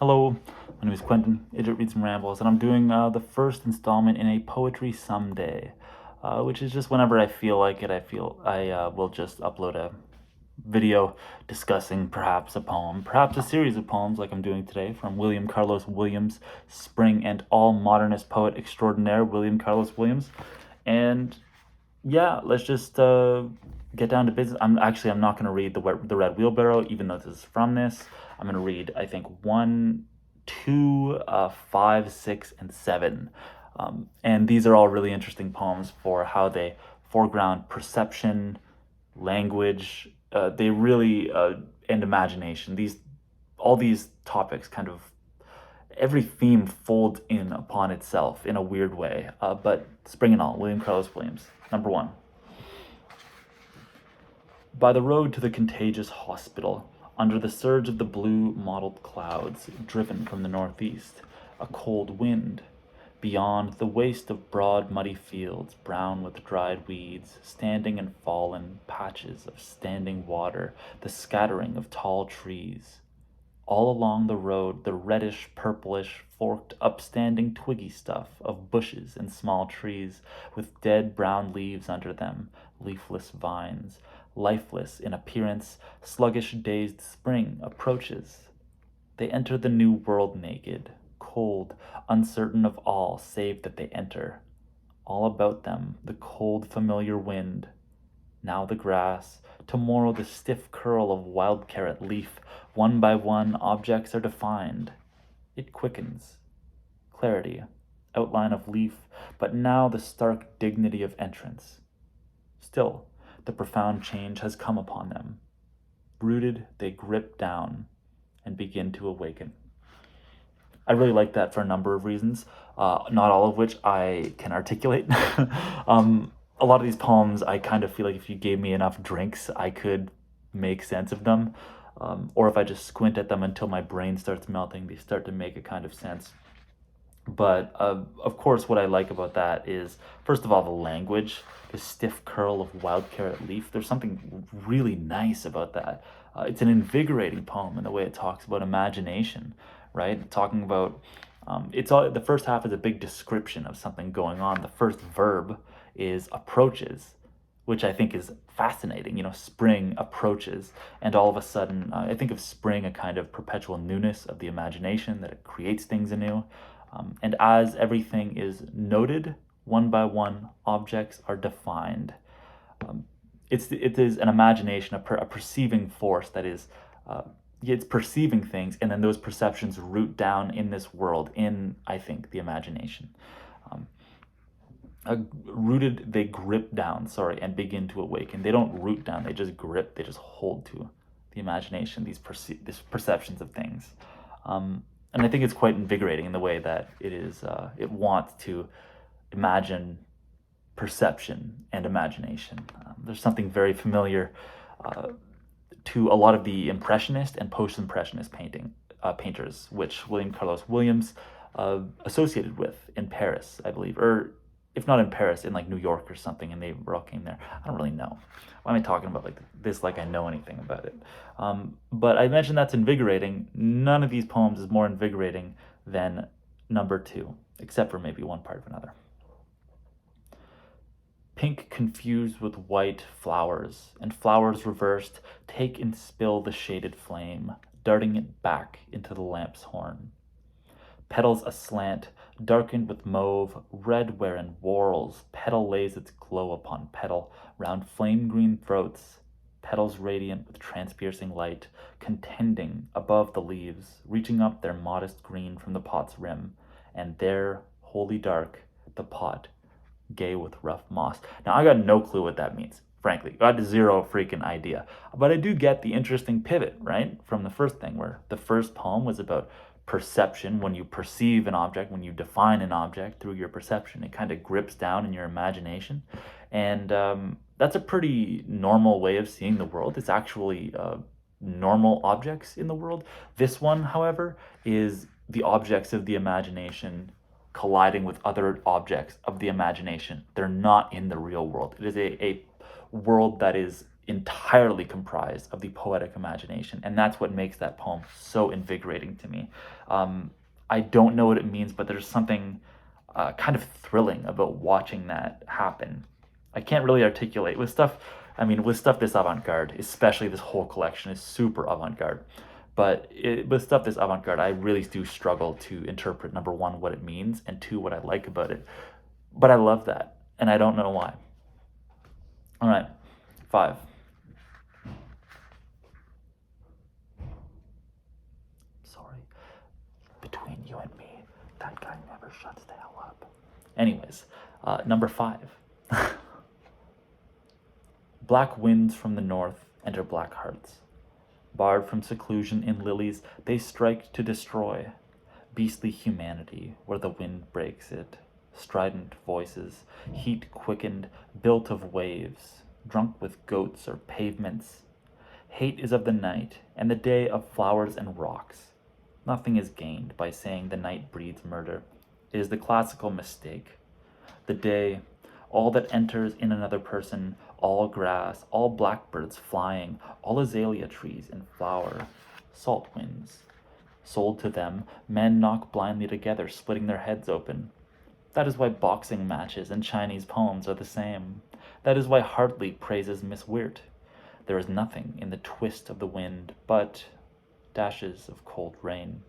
Hello, my name is Quentin, Idiot Reads and Rambles, and I'm doing the first installment in a Poetry Someday, which is just whenever I feel like it, I will just upload a video discussing perhaps a poem, perhaps a series of poems like I'm doing today from William Carlos Williams, spring and all modernist poet extraordinaire William Carlos Williams. And yeah, let's just get down to business. I'm not going to read the Red Wheelbarrow, even though this is from this. I'm going to read, I think, 1, 2, 5, 6, and 7. And these are all really interesting poems for how they foreground perception, language, they really and imagination. All these topics kind of every theme folds in upon itself in a weird way. But spring and all, William Carlos Williams. Number 1. By the road to the contagious hospital, under the surge of the blue mottled clouds driven from the northeast, a cold wind. Beyond, the waste of broad muddy fields, brown with dried weeds, standing and fallen patches of standing water, the scattering of tall trees. All along the road, the reddish, purplish, forked, upstanding twiggy stuff of bushes and small trees, with dead brown leaves under them, leafless vines, lifeless in appearance, sluggish, dazed spring approaches. They enter the new world naked, cold, uncertain of all save that they enter. All about them, the cold, familiar wind. Now the grass, tomorrow the stiff curl of wild carrot leaf. One by one, objects are defined. It quickens. Clarity, outline of leaf, but now the stark dignity of entrance. Still, the profound change has come upon them. Rooted, they grip down and begin to awaken. I really like that for a number of reasons, not all of which I can articulate. A lot of these poems, I kind of feel like if you gave me enough drinks, I could make sense of them. Or if I just squint at them until my brain starts melting, they start to make a kind of sense. But of course, what I like about that is, first of all, the language, the stiff curl of wild carrot leaf. There's something really nice about that. It's an invigorating poem in the way it talks about imagination, right? Talking about the first half is a big description of something going on. The first verb is approaches, which I think is fascinating. Spring approaches, and all of a sudden, I think of spring a kind of perpetual newness of the imagination, that it creates things anew. And as everything is noted, one by one, objects are defined. It is an imagination, a perceiving force that is, it's perceiving things, and then those perceptions root down in this world, in, I think, the imagination. Rooted, they grip down, and begin to awaken. They don't root down, they just grip, they just hold to the imagination, these perceptions of things. And I think it's quite invigorating in the way that it wants to imagine perception and imagination. There's something very familiar to a lot of the Impressionist and Post-Impressionist painters, which William Carlos Williams associated with in Paris, I believe, or if not in Paris, in like New York or something, and they all came there. I don't really know. Why am I talking about this like I know anything about it? But I mentioned that's invigorating. None of these poems is more invigorating than number 2, except for maybe one part of another. Pink confused with white flowers, and flowers reversed, take and spill the shaded flame, darting it back into the lamp's horn. Petals aslant, darkened with mauve, red wherein whorls, petal lays its glow upon petal, round flame-green throats, petals radiant with transpiercing light, contending above the leaves, reaching up their modest green from the pot's rim, and there, wholly dark, the pot, gay with rough moss. Now, I got no clue what that means, frankly. Got zero freaking idea. But I do get the interesting pivot, right, from the first thing, where the first poem was about perception. When you perceive an object, when you define an object through your perception, it kind of grips down in your imagination. And that's a pretty normal way of seeing the world. It's actually normal objects in the world. This one, however, is the objects of the imagination colliding with other objects of the imagination. They're not in the real world. It is a world that is entirely comprised of the poetic imagination, and that's what makes that poem so invigorating to me. I don't know what it means, but there's something kind of thrilling about watching that happen. I can't really articulate with stuff. I mean, with stuff this avant-garde, especially this whole collection is super avant-garde. But with stuff this avant-garde, I really do struggle to interpret, number one, what it means, and two, what I like about it. But I love that, and I don't know why. All right, 5. Sorry, between you and me, that guy never shuts the hell up. Anyways, number 5. Black winds from the north enter black hearts. Barred from seclusion in lilies, they strike to destroy beastly humanity where the wind breaks it. Strident voices, heat quickened, built of waves, drunk with goats or pavements. Hate is of the night, and the day of flowers and rocks. Nothing is gained by saying the night breeds murder. It is the classical mistake. The day, all that enters in another person, all grass, all blackbirds flying, all azalea trees in flower, salt winds. Sold to them, men knock blindly together, splitting their heads open. That is why boxing matches and Chinese poems are the same. That is why Hartley praises Miss Wirt. There is nothing in the twist of the wind but dashes of cold rain.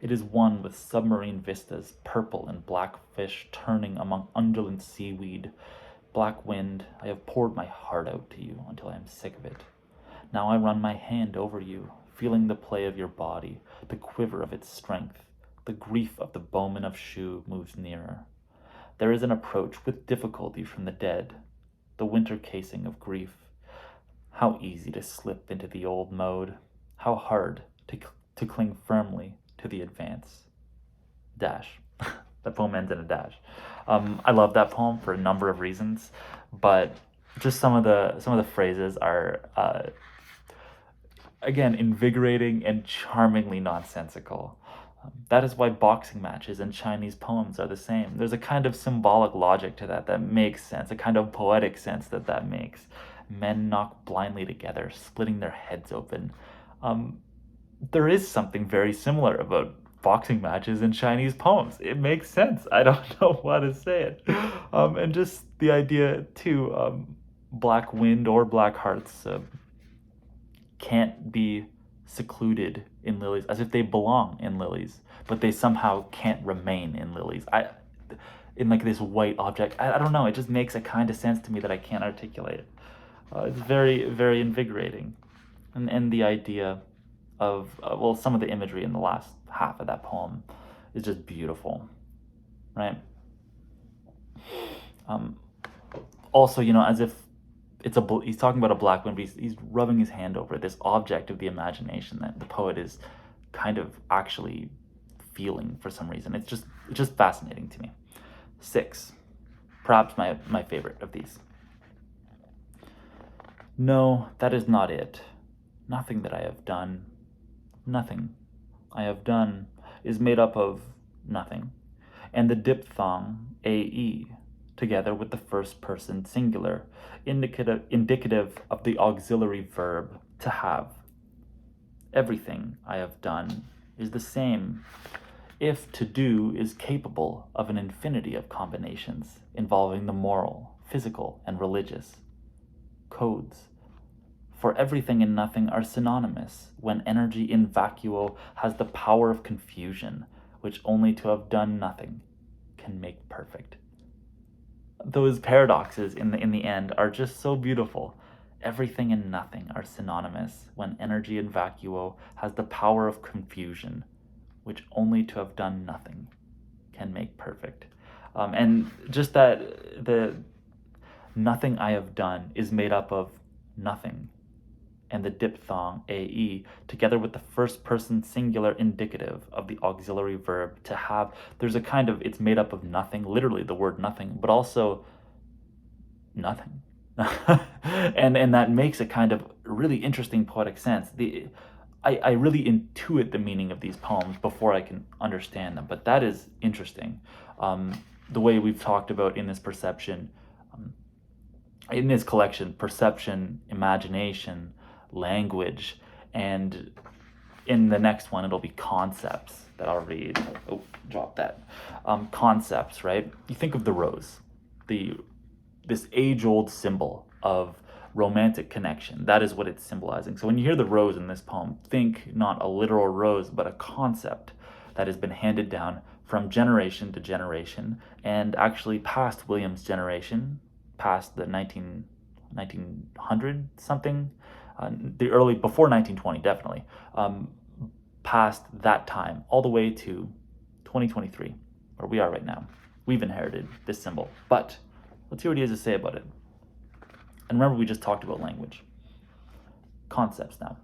It is one with submarine vistas, purple and black fish turning among undulant seaweed. Black wind, I have poured my heart out to you until I am sick of it. Now I run my hand over you, feeling the play of your body, the quiver of its strength. The grief of the bowman of Shu moves nearer. There is an approach with difficulty from the dead, the winter casing of grief. How easy to slip into the old mode, how hard to cling firmly to the advance. Dash. That poem ends in a dash. I love that poem for a number of reasons, but just some of the phrases are again invigorating and charmingly nonsensical. That is why boxing matches and Chinese poems are the same. There's a kind of symbolic logic to that makes sense, a kind of poetic sense that makes. Men knock blindly together, splitting their heads open. There is something very similar about boxing matches and Chinese poems. It makes sense. I don't know how to say it. And just the idea, too, black wind or black hearts can't be secluded in lilies, as if they belong in lilies, but they somehow can't remain in lilies. In like this white object. I don't know. It just makes a kind of sense to me that I can't articulate it. It's very, very invigorating. And the idea of, some of the imagery in the last half of that poem is just beautiful, right? Also, as if he's talking about a black wind, but he's rubbing his hand over this object of the imagination that the poet is kind of actually feeling for some reason. It's just fascinating to me. 6, perhaps my favorite of these. No, that is not it. Nothing that I have done. Nothing I have done is made up of nothing. And the diphthong AE, together with the first person singular, indicative of the auxiliary verb to have. Everything I have done is the same, if to do is capable of an infinity of combinations involving the moral, physical, and religious. Codes. For everything and nothing are synonymous when energy in vacuo has the power of confusion, which only to have done nothing can make perfect. Those paradoxes in the end are just so beautiful. Everything and nothing are synonymous when energy in vacuo has the power of confusion, which only to have done nothing can make perfect. And just that the nothing I have done is made up of nothing, and the diphthong AE, together with the first person singular indicative of the auxiliary verb to have. There's a kind of, it's made up of nothing, literally the word nothing, but also nothing. and that makes a kind of really interesting poetic sense. I really intuit the meaning of these poems before I can understand them, but that is interesting. The way we've talked about in this perception, in this collection, perception, imagination, language, and in the next one it'll be concepts that I'll read. Oh, drop that. Concepts, right? You think of the rose, this age-old symbol of romantic connection. That is what it's symbolizing. So when you hear the rose in this poem, think not a literal rose, but a concept that has been handed down from generation to generation, and actually past Williams' generation, past the 1900 something, the early, before 1920 definitely, past that time, all the way to 2023, where we are right now. We've inherited this symbol. But let's hear what he has to say about it. And remember, we just talked about language. Concepts now.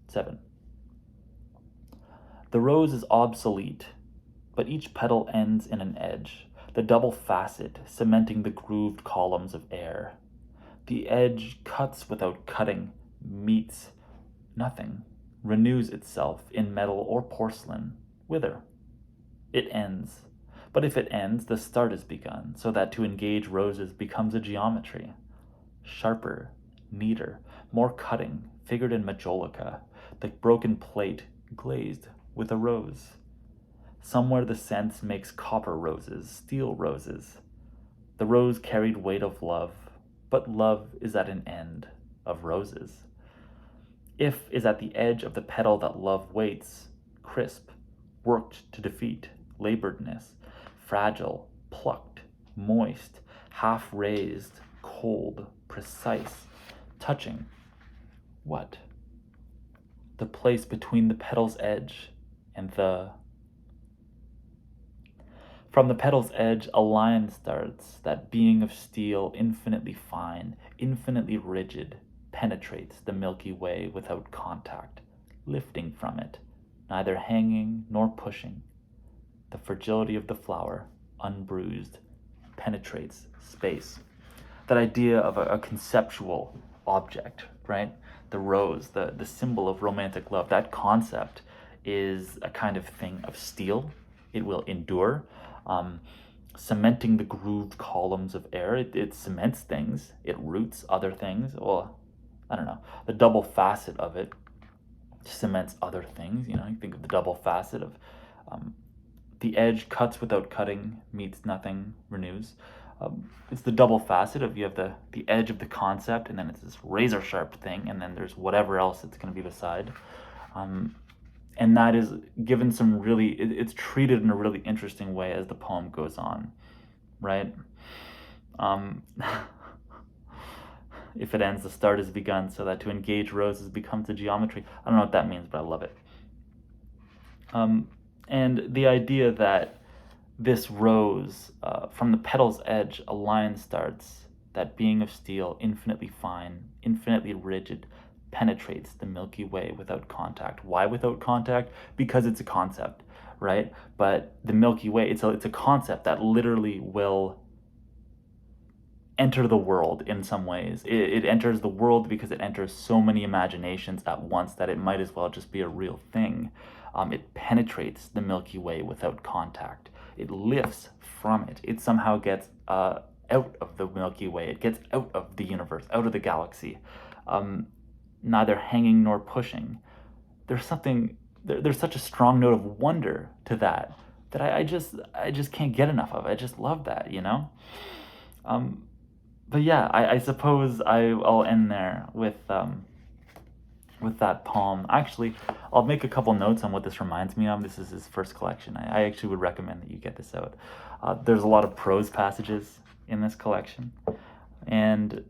7. The rose is obsolete, but each petal ends in an edge, the double facet cementing the grooved columns of air. The edge cuts without cutting, meets nothing, renews itself in metal or porcelain. Whither? It ends. But if it ends, the start is begun, so that to engage roses becomes a geometry. Sharper, neater, more cutting, figured in majolica, the broken plate glazed with a rose. Somewhere the sense makes copper roses, steel roses. The rose carried weight of love, but love is at an end of roses. If is at the edge of the petal that love waits, crisp, worked to defeat, laboredness, fragile, plucked, moist, half raised, cold, precise, touching. What? The place between the petal's edge and the... From the petal's edge, a line starts, that being of steel, infinitely fine, infinitely rigid, penetrates the Milky Way without contact, lifting from it, neither hanging nor pushing. The fragility of the flower, unbruised, penetrates space. That idea of a conceptual object, right? The rose, the symbol of romantic love, that concept is a kind of thing of steel. It will endure. Cementing the grooved columns of air, it cements things, it roots other things. Well, I don't know, the double facet of it cements other things. You think of the double facet of the edge cuts without cutting, meets nothing, renews. It's the double facet of, you have the edge of the concept, and then it's this razor sharp thing, and then there's whatever else it's going to be beside. And that is given some really, it's treated in a really interesting way as the poem goes on, right? If it ends, the start is begun, so that to engage roses becomes a geometry. I don't know what that means, but I love it. And the idea that this rose, from the petal's edge, a line starts, that being of steel, infinitely fine, infinitely rigid, penetrates the Milky Way without contact. Why without contact? Because it's a concept, right? But the Milky Way, it's a concept that literally will enter the world in some ways. It enters the world because it enters so many imaginations at once that it might as well just be a real thing. It penetrates the Milky Way without contact. It lifts from it. It somehow gets out of the Milky Way. It gets out of the universe, out of the galaxy. Neither hanging nor pushing. There's such a strong note of wonder to that I just can't get enough of. I just love that, But yeah, I suppose I'll end there with that poem. Actually, I'll make a couple notes on what this reminds me of. This is his first collection. I actually would recommend that you get this out. There's a lot of prose passages in this collection, and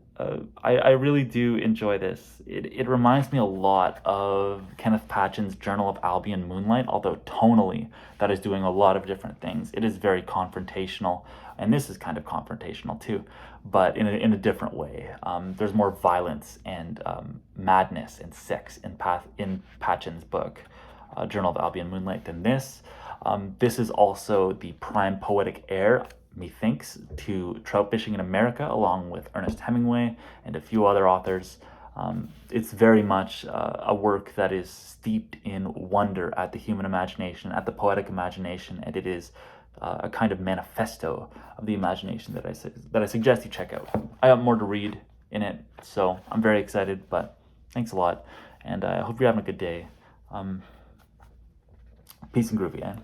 I really do enjoy this. It reminds me a lot of Kenneth Patchen's Journal of Albion Moonlight, although tonally that is doing a lot of different things. It is very confrontational, and this is kind of confrontational too, but in a different way. There's more violence and madness and sex in Patchen's book, Journal of Albion Moonlight, than this. This is also the prime poetic heir, methinks, to trout fishing in America, along with Ernest Hemingway and a few other authors. It's very much a work that is steeped in wonder at the human imagination, at the poetic imagination, and it is a kind of manifesto of the imagination that I suggest you check out. I got more to read in it, so I'm very excited, but thanks a lot, and I hope you're having a good day. Peace and groovy, eh?